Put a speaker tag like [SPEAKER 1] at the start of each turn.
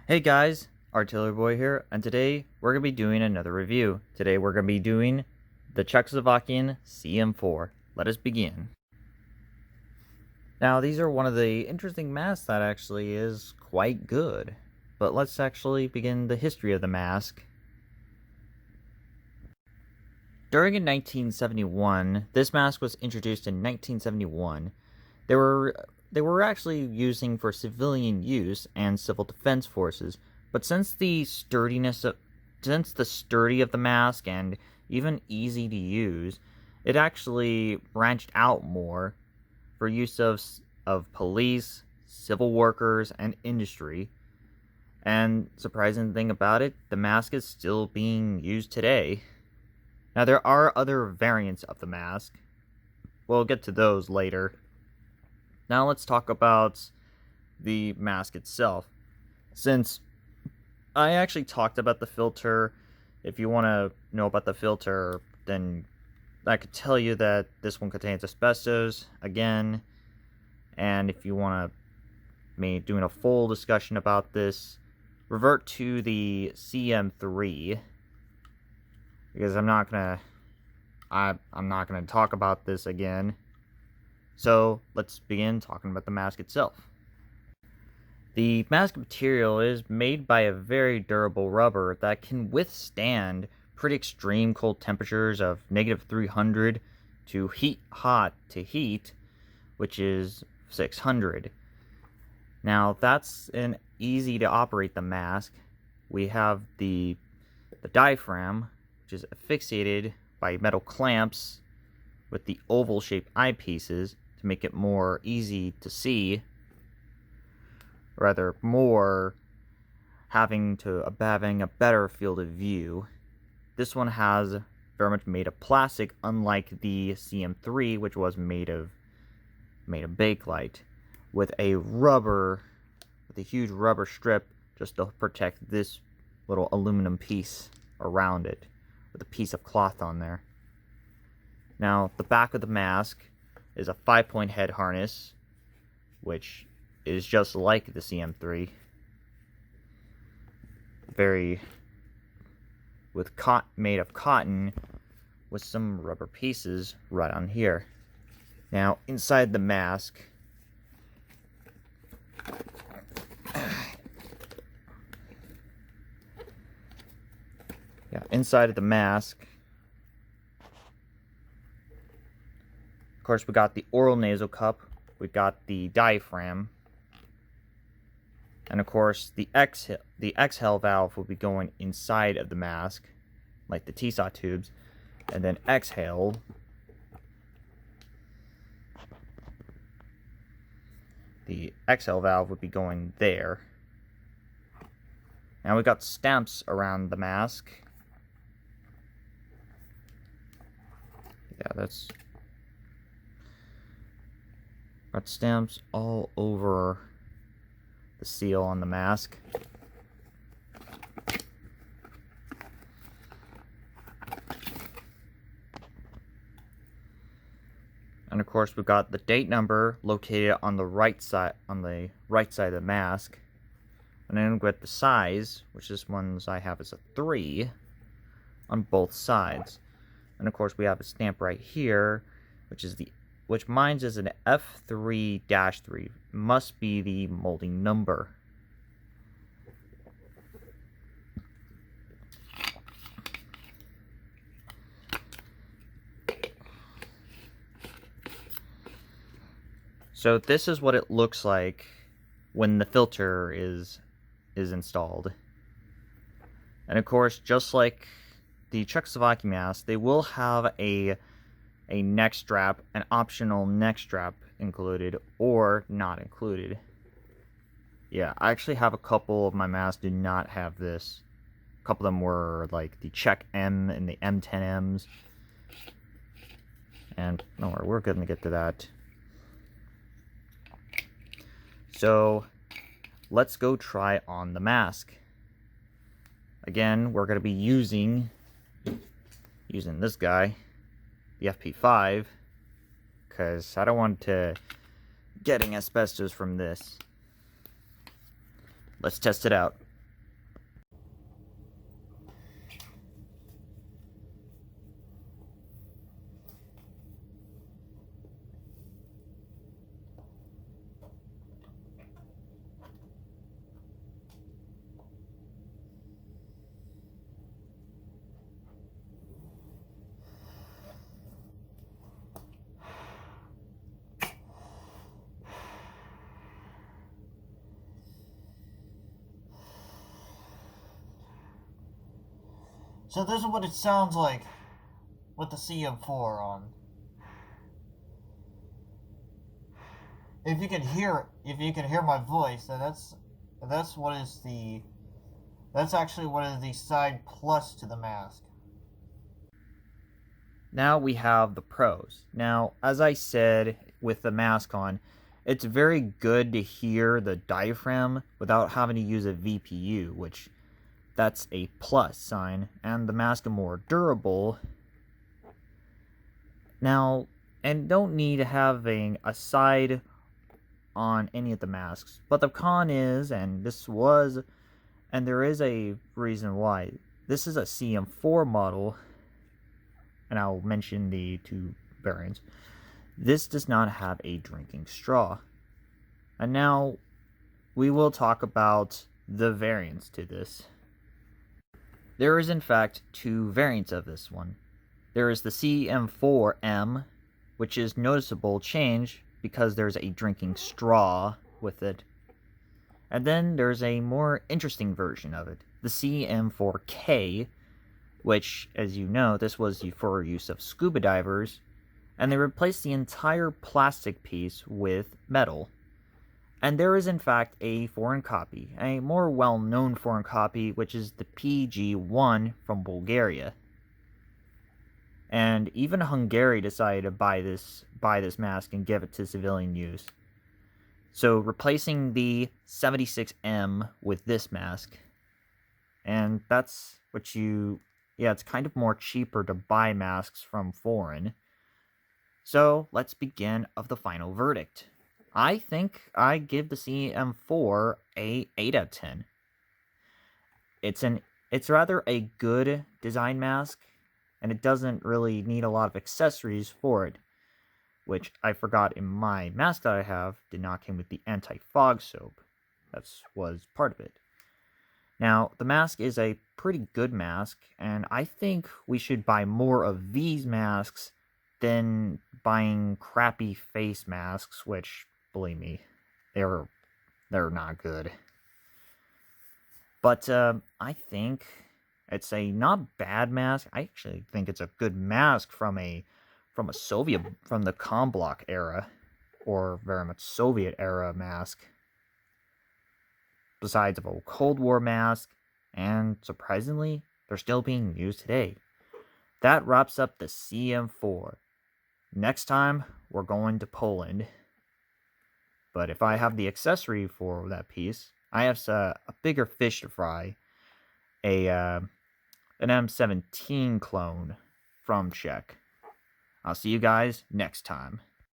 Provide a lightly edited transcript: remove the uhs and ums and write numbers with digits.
[SPEAKER 1] Hey guys, Artillery Boy here, and today we're going to be doing another review. Today we're going to be doing the Czechoslovakian CM4. Let us begin. Now these are one of the interesting masks that actually is quite good. But let's actually begin the history of the mask. During in 1971, this mask was introduced in 1971. They were actually using for civilian use and civil defense forces, but since the sturdy of the mask and even easy to use, it actually branched out more for use of police, civil workers, and industry. And surprising thing about it, the mask is still being used today. Now there are other variants of the mask. We'll get to those later. Now let's talk about the mask itself. Since I actually talked about the filter, if you want to know about the filter, then I could tell you that this one contains asbestos, again. And if you want me doing a full discussion about this, revert to the CM3. Because I'm not gonna talk about this again. So let's begin talking about the mask itself. The mask material is made by a very durable rubber that can withstand pretty extreme cold temperatures of -300 to hot to heat, which is 600. Now that's an easy to operate the mask. We have the diaphragm, which is affixated by metal clamps with the oval-shaped eyepieces to make it more easy to see, rather more having a better field of view. This one has very much made of plastic, unlike the CM3, which was made of Bakelite, with a huge rubber strip just to protect this little aluminum piece around it, with a piece of cloth on there. Now, the back of the mask is a 5-point head harness, which is just like the CM3. Made of cotton with some rubber pieces right on here. Now, inside the mask, inside of the mask, of course, we got the oral nasal cup, we got the diaphragm, and of course, the exhale valve will be going inside of the mask, like the TSA tubes, and then exhale. The exhale valve would be going there. Now we got stamps around the mask. That's got stamps all over the seal on the mask. And of course, we've got the date number located on the right side of the mask. And then we've got the size, which this one's I have is a 3 on both sides. And of course, we have a stamp right here, which mine is an F3-3. Must be the molding number. So this is what it looks like when the filter is installed. And of course, just like the Czechoslovakian mask, they will have a neck strap, an optional neck strap included or not included. Yeah, I actually have a couple of my masks do not have this. A couple of them were like the Czech M and the M10Ms. And don't worry, we're going to get to that. So let's go try on the mask. Again, we're going to be using this guy, the FP5, because I don't want to getting asbestos from this. Let's test it out. So this is what it sounds like with the CM4 on. If you can hear my voice, then that's what is the that's actually what is the side plus to the mask. Now we have the pros. Now, as I said with the mask on, it's very good to hear the diaphragm without having to use a VPU, which that's a plus sign, and the mask is more durable. Now, and don't need having a side on any of the masks, but the con is, and there is a reason why. This is a CM4 model, and I'll mention the two variants. This does not have a drinking straw. And now we will talk about the variants to this. There is in fact two variants of this one. There is the CM4M, which is noticeable change because there's a drinking straw with it. And then there's a more interesting version of it, the CM4K, which, as you know, this was for use of scuba divers, and they replaced the entire plastic piece with metal. And there is in fact a foreign copy, a more well-known foreign copy, which is the PG1 from Bulgaria. And even Hungary decided to buy this mask and give it to civilian use. So replacing the 76M with this mask. And that's what it's kind of more cheaper to buy masks from foreign. So let's begin of the final verdict. I think I give the CM4 a 8 out of 10. It's rather a good design mask, and it doesn't really need a lot of accessories for it, which I forgot in my mask that I have did not come with the anti-fog soap. That was part of it. Now, the mask is a pretty good mask, and I think we should buy more of these masks than buying crappy face masks, which, believe me, they're not good. But I think it's a not bad mask. I actually think it's a good mask from the Com Block era, or very much Soviet era mask. Besides a Cold War mask, and surprisingly, they're still being used today. That wraps up the CM4. Next time, we're going to Poland. But if I have the accessory for that piece, I have a bigger fish to fry. An M17 clone from Czech. I'll see you guys next time.